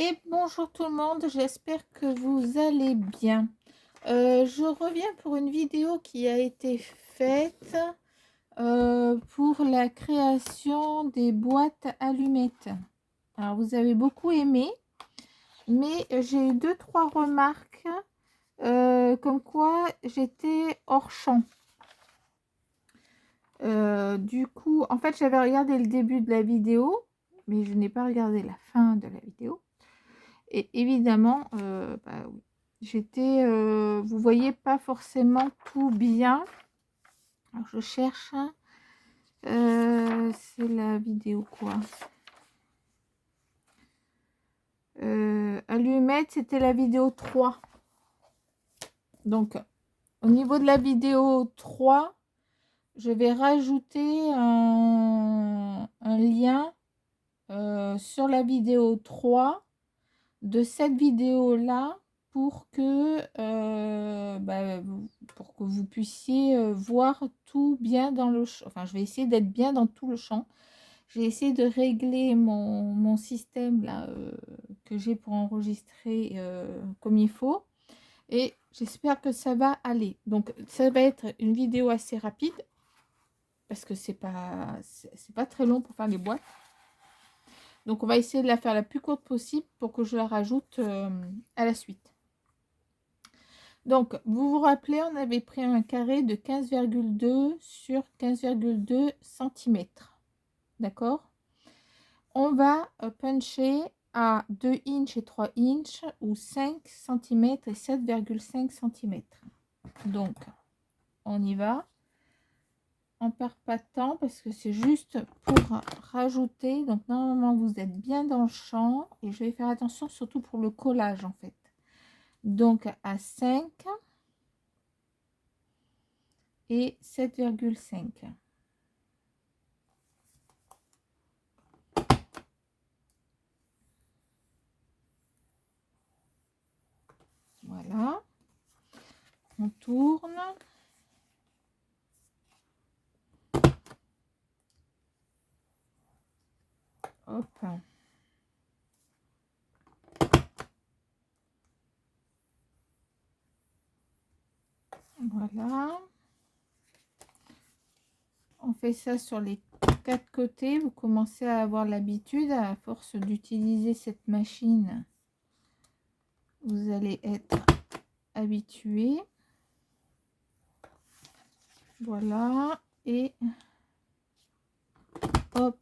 Et bonjour tout le monde, j'espère que vous allez bien. Je reviens pour une vidéo qui a été faite pour la création des boîtes allumettes. Alors vous avez beaucoup aimé, mais j'ai eu 2-3 remarques comme quoi j'étais hors champ. Du coup, en fait, j'avais regardé le début de la vidéo, mais je n'ai pas regardé la fin de la vidéo. Et évidemment, oui, j'étais, vous voyez pas forcément tout bien. Alors je cherche, c'est la vidéo quoi? Allumette, c'était la vidéo 3. Donc, au niveau de la vidéo 3, je vais rajouter un lien sur la vidéo 3 de cette vidéo-là pour que, pour que vous puissiez voir tout bien dans le champ. Enfin, je vais essayer d'être bien dans tout le champ. J'ai essayé de régler mon système là que j'ai pour enregistrer comme il faut. Et j'espère que ça va aller. Donc, ça va être une vidéo assez rapide parce que c'est pas très long pour faire les boîtes. Donc, on va essayer de la faire la plus courte possible pour que je la rajoute à la suite. Donc, vous vous rappelez, on avait pris un carré de 15,2 sur 15,2 cm. D'accord? On va puncher à 2 inches et 3 inches ou 5 cm et 7,5 cm. Donc, on y va. On ne perd pas de temps parce que c'est juste pour rajouter. Donc, normalement, vous êtes bien dans le champ. Et je vais faire attention surtout pour le collage, en fait. Donc, à 5 et 7,5. Voilà. On tourne. Hop. Voilà. On fait ça sur les 4 côtés. Vous commencez à avoir l'habitude à force d'utiliser cette machine. Vous allez être habitué. Voilà. Et hop.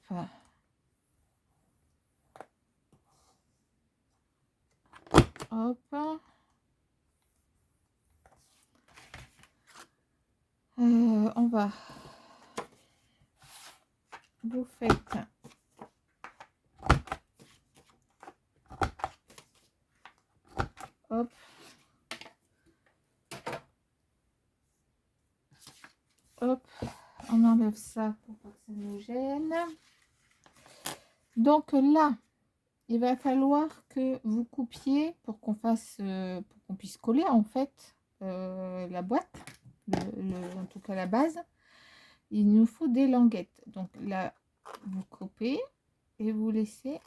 Hop. On va. Vous faites hop. Hop. On enlève ça pour pas que ça nous gêne. Donc là, il va falloir que vous coupiez pour qu'on fasse, pour qu'on puisse coller en fait la boîte, en tout cas la base. Il nous faut des languettes. Donc là, vous coupez et vous laissez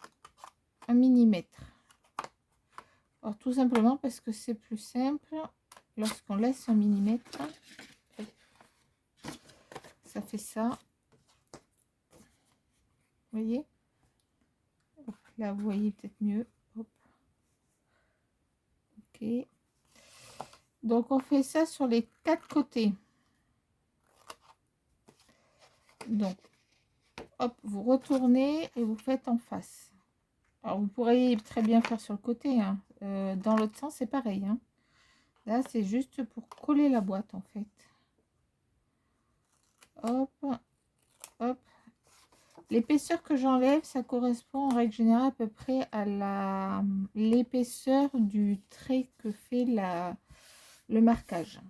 1 millimètre. Alors tout simplement parce que c'est plus simple lorsqu'on laisse 1 millimètre. Ça fait ça. Vous voyez? Hop, là, vous voyez peut-être mieux. Hop. Ok. Donc, on fait ça sur les 4 côtés. Donc, hop, vous retournez et vous faites en face. Alors, vous pourriez très bien faire sur le côté. Hein. Dans l'autre sens, c'est pareil. Hein. Là, c'est juste pour coller la boîte, en fait. Hop, hop. L'épaisseur que j'enlève, ça correspond en règle générale à peu près à l'épaisseur du trait que fait le marquage.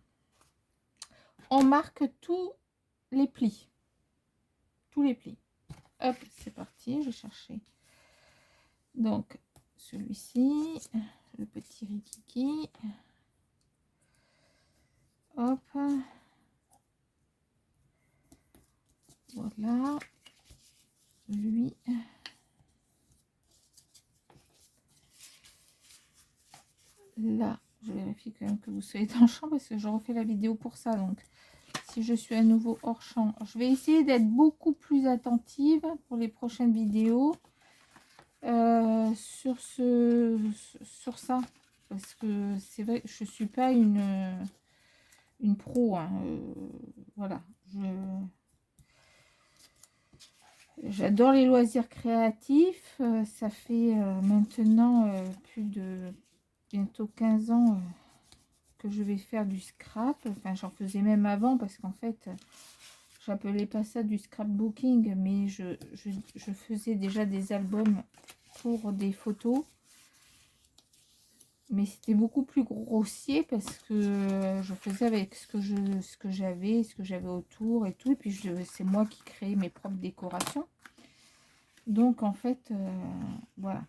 On marque tous les plis. Tous les plis. Hop, c'est parti, je vais chercher. Donc, celui-ci, le petit rikiki. Hop. Voilà. Lui. là, je vérifie quand même que vous soyez dans le champ parce que je refais la vidéo pour ça. Donc, si je suis à nouveau hors champ, je vais essayer d'être beaucoup plus attentive pour les prochaines vidéos sur ça. Parce que c'est vrai, je suis pas une pro. Hein, voilà. J'adore les loisirs créatifs. Ça fait maintenant plus de bientôt 15 ans que je vais faire du scrap. Enfin, j'en faisais même avant parce qu'en fait, j'appelais pas ça du scrapbooking, mais je faisais déjà des albums pour des photos. Mais c'était beaucoup plus grossier parce que je faisais avec ce que j'avais autour et tout. Et puis, c'est moi qui créais mes propres décorations. Donc, en fait, voilà.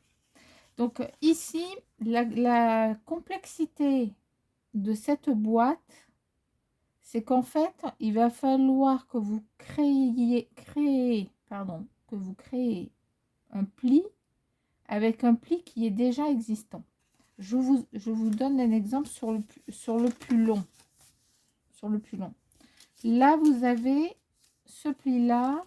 Donc, ici, la complexité de cette boîte, c'est qu'en fait, il va falloir que vous créez un pli avec un pli qui est déjà existant. Je vous donne un exemple sur le plus long. Sur le plus long. Là, vous avez ce pli-là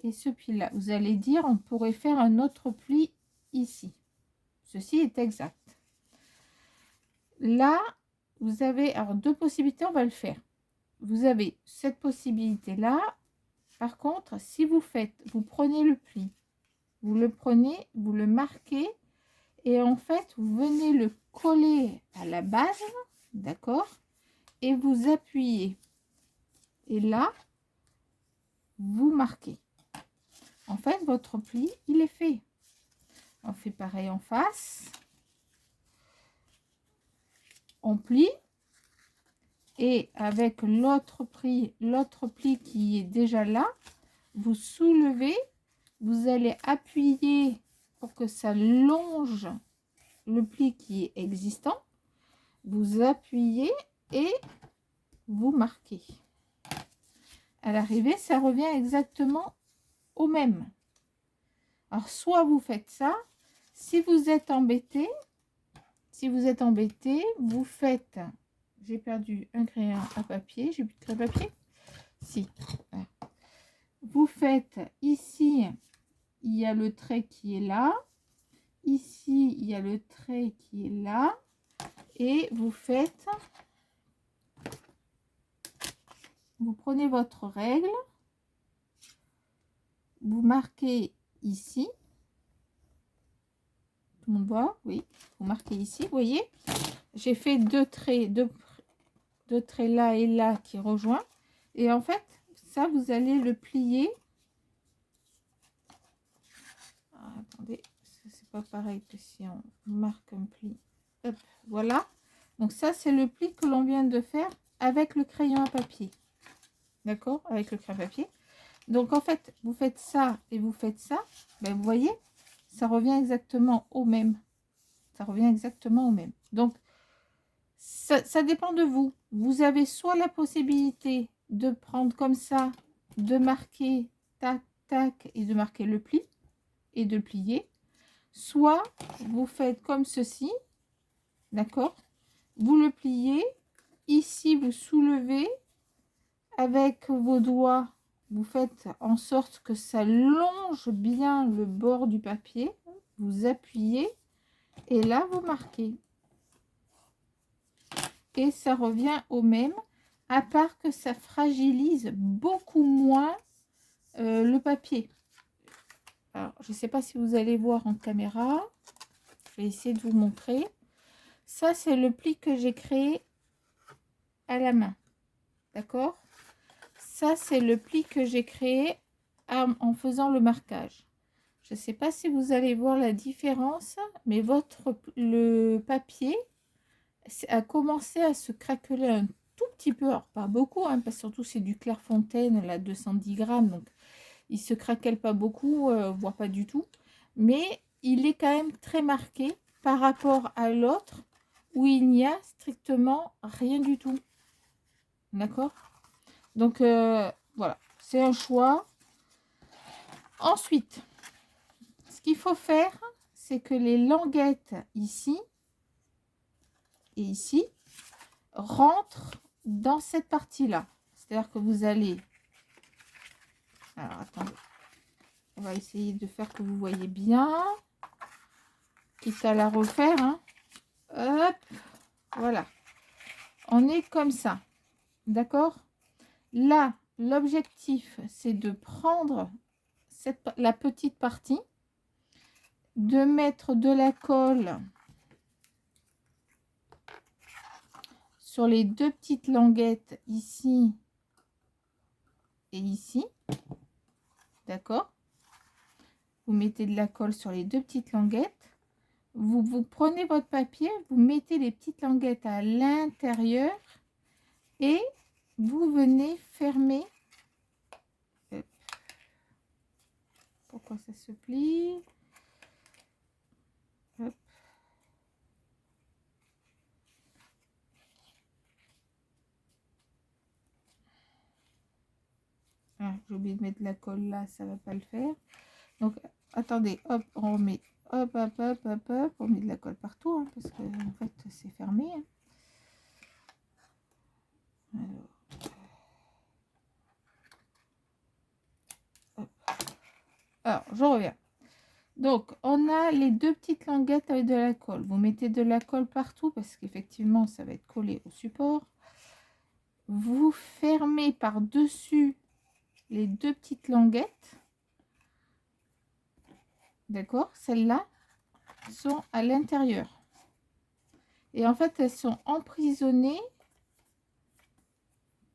et ce pli-là. Vous allez dire, on pourrait faire un autre pli ici. Ceci est exact. Là, vous avez alors deux possibilités, on va le faire. Vous avez cette possibilité-là. Par contre, si vous prenez le pli, vous le prenez, vous le marquez et en fait, vous venez le coller à la base, d'accord? Et vous appuyez. Et là, vous marquez. En fait, votre pli, il est fait. On fait pareil en face. On plie. Et avec l'autre pli qui est déjà là, vous soulevez. Vous allez appuyer pour que ça longe le pli qui est existant. Vous appuyez et vous marquez. À l'arrivée, ça revient exactement au même. Alors, soit vous faites ça, si vous êtes embêté, vous faites... J'ai perdu un crayon à papier. J'ai plus de crayon à papier. Si. Vous faites ici, il y a le trait qui est là. Ici, il y a le trait qui est là. Et vous faites... Vous prenez votre règle. Vous marquez ici. Tout le monde voit? Oui. Vous marquez ici, vous voyez? J'ai fait deux traits là et là qui rejoignent. Et en fait, ça, vous allez le plier. Ah, attendez, c'est pas pareil que si on marque un pli. Hop, voilà. Donc ça, c'est le pli que l'on vient de faire avec le crayon à papier. D'accord? Avec le crayon à papier. Donc en fait, vous faites ça et vous faites ça. Ben, vous voyez, ça revient exactement au même. Ça revient exactement au même. Donc, ça dépend de vous. Vous avez soit la possibilité de prendre comme ça, de marquer tac, tac, et de marquer le pli, et de le plier. Soit vous faites comme ceci, d'accord? Vous le pliez. Ici, vous soulevez avec vos doigts. Vous faites en sorte que ça longe bien le bord du papier. Vous appuyez et là, vous marquez. Et ça revient au même, à part que ça fragilise beaucoup moins le papier. Alors, je ne sais pas si vous allez voir en caméra. Je vais essayer de vous montrer. Ça, c'est le pli que j'ai créé à la main. D'accord? Ça, c'est le pli que j'ai créé en faisant le marquage. Je ne sais pas si vous allez voir la différence, mais le papier a commencé à se craqueler un tout petit peu. Alors, pas beaucoup, hein, parce que surtout c'est du Clairefontaine, là, 210 grammes. Donc, il se craquelle pas beaucoup, voire pas du tout. Mais il est quand même très marqué par rapport à l'autre où il n'y a strictement rien du tout. D'accord? Donc, voilà, c'est un choix. Ensuite, ce qu'il faut faire, c'est que les languettes ici, et ici, rentrent dans cette partie-là. C'est-à-dire que vous allez... Alors, attendez. On va essayer de faire que vous voyez bien. Quitte à la refaire. Hein. Hop. Voilà. On est comme ça. D'accord? Là, l'objectif, c'est de prendre la petite partie, de mettre de la colle sur les deux petites languettes ici et ici. D'accord? Vous mettez de la colle sur les deux petites languettes. Vous prenez votre papier, vous mettez les petites languettes à l'intérieur et vous venez fermer. Pourquoi ça se plie? Hop. Ah, j'ai oublié de mettre de la colle là, ça va pas le faire. Donc attendez, hop, on remet, hop, hop, hop, hop, hop, on met de la colle partout, hein, parce que en fait c'est fermé. Hein. Alors, je reviens. Donc, on a les deux petites languettes avec de la colle. Vous mettez de la colle partout parce qu'effectivement, ça va être collé au support. Vous fermez par-dessus les deux petites languettes. D'accord? Celles-là sont à l'intérieur. Et en fait, elles sont emprisonnées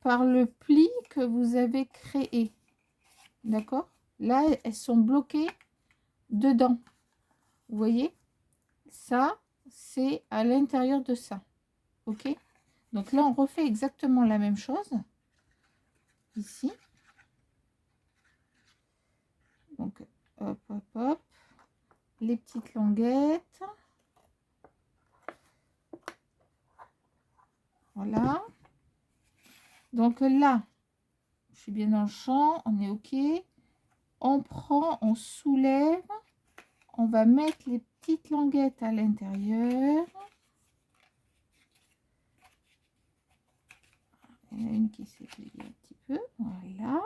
par le pli que vous avez créé. D'accord? Là, elles sont bloquées dedans. Vous voyez? Ça, c'est à l'intérieur de ça. OK? Donc là, on refait exactement la même chose. Ici. Donc, hop, hop, hop. Les petites languettes. Voilà. Donc là, je suis bien dans le champ. On est OK. On prend, on soulève. On va mettre les petites languettes à l'intérieur. Il y en a une qui s'est pliée un petit peu. Voilà.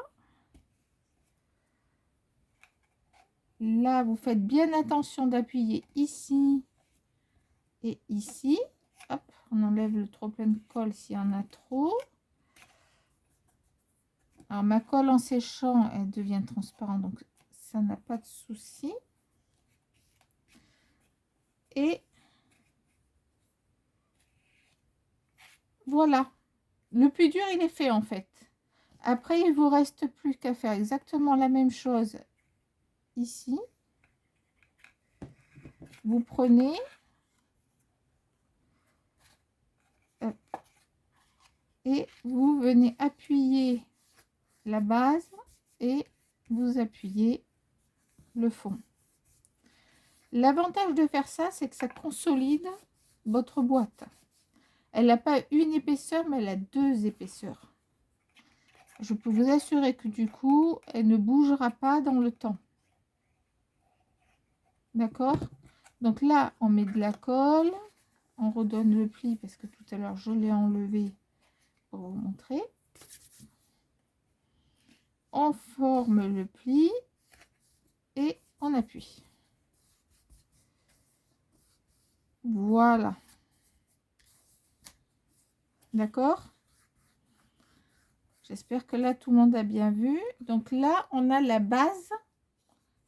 Là, vous faites bien attention d'appuyer ici et ici. Hop, on enlève le trop plein de colle s'il y en a trop. Alors, ma colle en séchant, elle devient transparente, donc ça n'a pas de souci. Et voilà. Le plus dur, il est fait en fait. Après, il vous reste plus qu'à faire exactement la même chose ici. Vous prenez et vous venez appuyer la base et vous appuyez le fond. L'avantage de faire ça, c'est que ça consolide votre boîte. Elle n'a pas une épaisseur, mais elle a deux épaisseurs. Je peux vous assurer que du coup, elle ne bougera pas dans le temps. D'accord? Donc là, on met de la colle. On redonne le pli parce que tout à l'heure, je l'ai enlevé pour vous montrer. On forme le pli et on appuie. Voilà. D'accord? J'espère que là, tout le monde a bien vu. Donc là, on a la base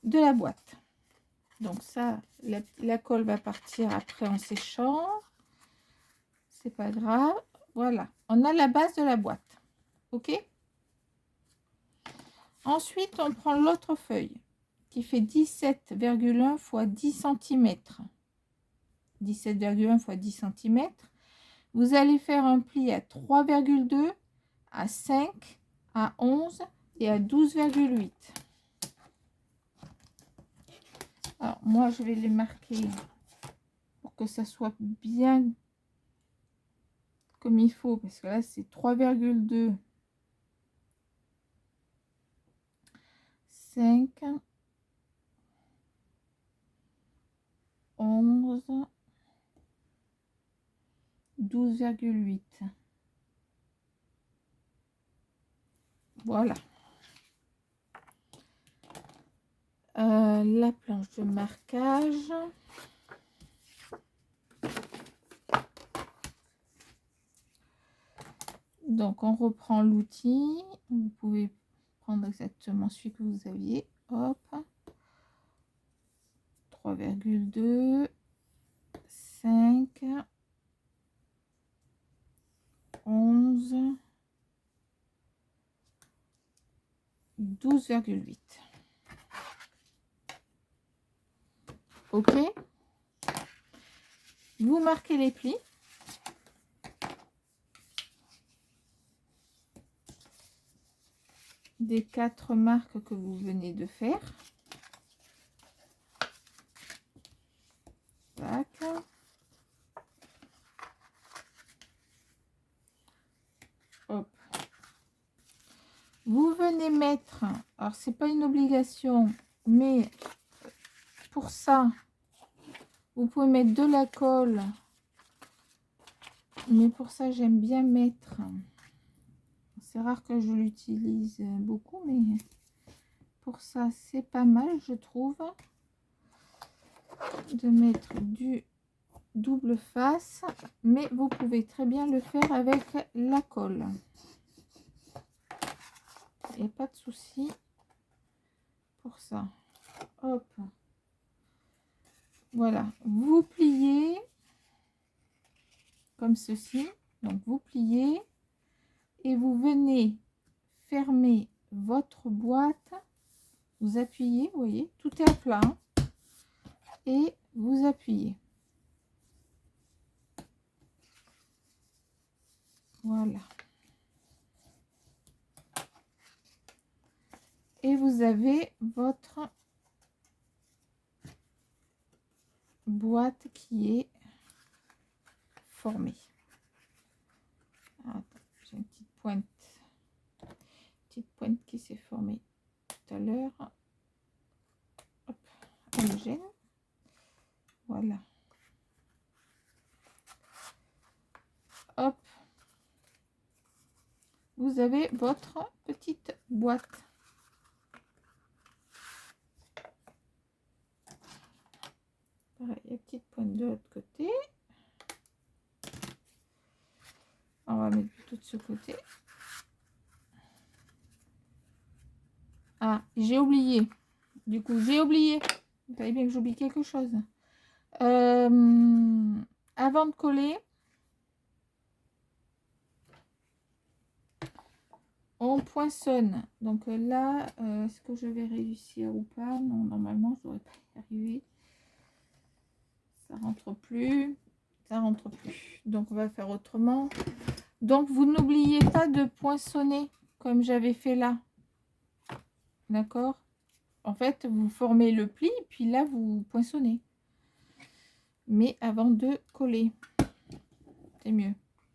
de la boîte. Donc ça, la colle va partir après en séchant. C'est pas grave. Voilà, on a la base de la boîte. OK? Ensuite, on prend l'autre feuille qui fait 17,1 x 10 cm. 17,1 x 10 cm. Vous allez faire un pli à 3,2, à 5, à 11 et à 12,8. Alors, moi, je vais les marquer pour que ça soit bien comme il faut. Parce que là, c'est 3,2, 5, 11, 12,8. Voilà. La planche de marquage. Donc, on reprend l'outil. Vous pouvez prendre exactement celui que vous aviez. Hop. 3,2. 5. 11. 12,8. OK. Vous marquez les plis. Des 4 marques que vous venez de faire. Tac. Hop. Vous venez mettre, alors c'est pas une obligation, mais pour ça, vous pouvez mettre de la colle. Mais pour ça, j'aime bien mettre, c'est rare que je l'utilise beaucoup, mais pour ça, c'est pas mal, je trouve, de mettre du double face, mais vous pouvez très bien le faire avec la colle. Il n'y a pas de souci pour ça. Hop. Voilà, vous pliez comme ceci. Donc vous pliez et vous venez fermer votre boîte. Vous appuyez, vous voyez, tout est à plat. Hein, et vous appuyez. Voilà. Et vous avez votre boîte qui est formée. Attends, j'ai une petite pointe qui s'est formée tout à l'heure. Hop, homogène. Voilà. Hop. Vous avez votre petite boîte. Pareil, il y a une petite pointe de l'autre côté. On va mettre plutôt de ce côté. Ah, j'ai oublié. Du coup, j'ai oublié. Vous savez bien que j'oublie quelque chose. Avant de coller, on poinçonne. Donc là, est-ce que je vais réussir ou pas? Non, normalement, je ne devrais pas y arriver. Ça rentre plus. Ça rentre plus. Donc, on va faire autrement. Donc, vous n'oubliez pas de poinçonner comme j'avais fait là. D'accord? En fait, vous formez le pli, puis là, vous poinçonnez. Mais avant de coller, c'est mieux.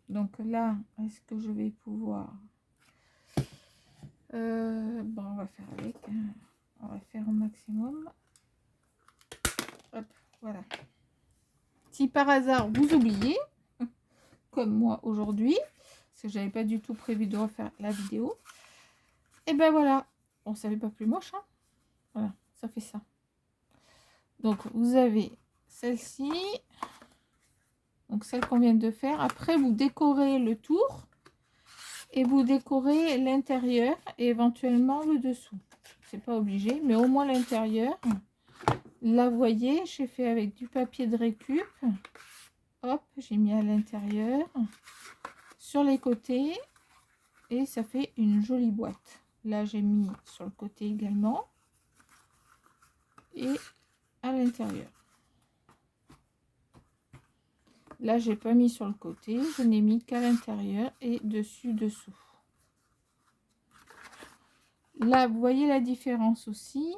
Donc là, est-ce que je vais pouvoir... bon, on va faire avec. Hein. On va faire au maximum. Hop, voilà. Si par hasard, vous oubliez, comme moi aujourd'hui, parce que j'avais pas du tout prévu de refaire la vidéo, et ben voilà. Bon, ça fait pas plus moche, hein. Voilà, ça fait ça. Donc, vous avez celle-ci. Donc, celle qu'on vient de faire. Après, vous décorez le tour. Et vous décorez l'intérieur et éventuellement le dessous. C'est pas obligé, mais au moins l'intérieur. Là, vous voyez, j'ai fait avec du papier de récup. Hop, j'ai mis à l'intérieur. Sur les côtés. Et ça fait une jolie boîte. Là, j'ai mis sur le côté également. Et à l'intérieur. Là, j'ai pas mis sur le côté. Je n'ai mis qu'à l'intérieur et dessous. Là, vous voyez la différence aussi.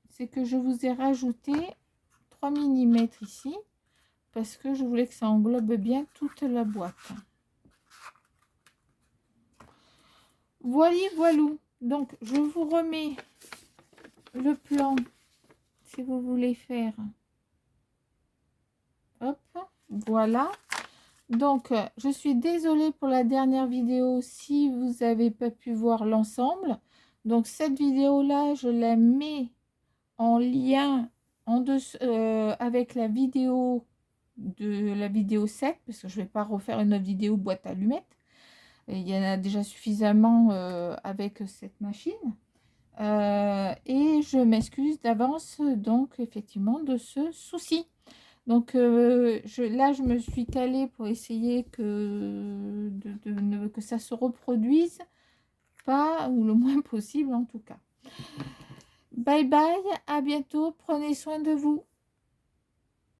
C'est que je vous ai rajouté 3 mm ici. Parce que je voulais que ça englobe bien toute la boîte. Voilà, voilou. Donc, je vous remets le plan si vous voulez faire. Hop, voilà. Donc, je suis désolée pour la dernière vidéo si vous n'avez pas pu voir l'ensemble. Donc, cette vidéo-là, je la mets en lien en dessous, avec la vidéo de la vidéo 7, parce que je ne vais pas refaire une autre vidéo boîte à allumettes. Il y en a déjà suffisamment avec cette machine. Et je m'excuse d'avance, donc, effectivement, de ce souci. Donc là, je me suis calée pour essayer que ça se reproduise pas, ou le moins possible en tout cas. Bye bye, à bientôt, prenez soin de vous.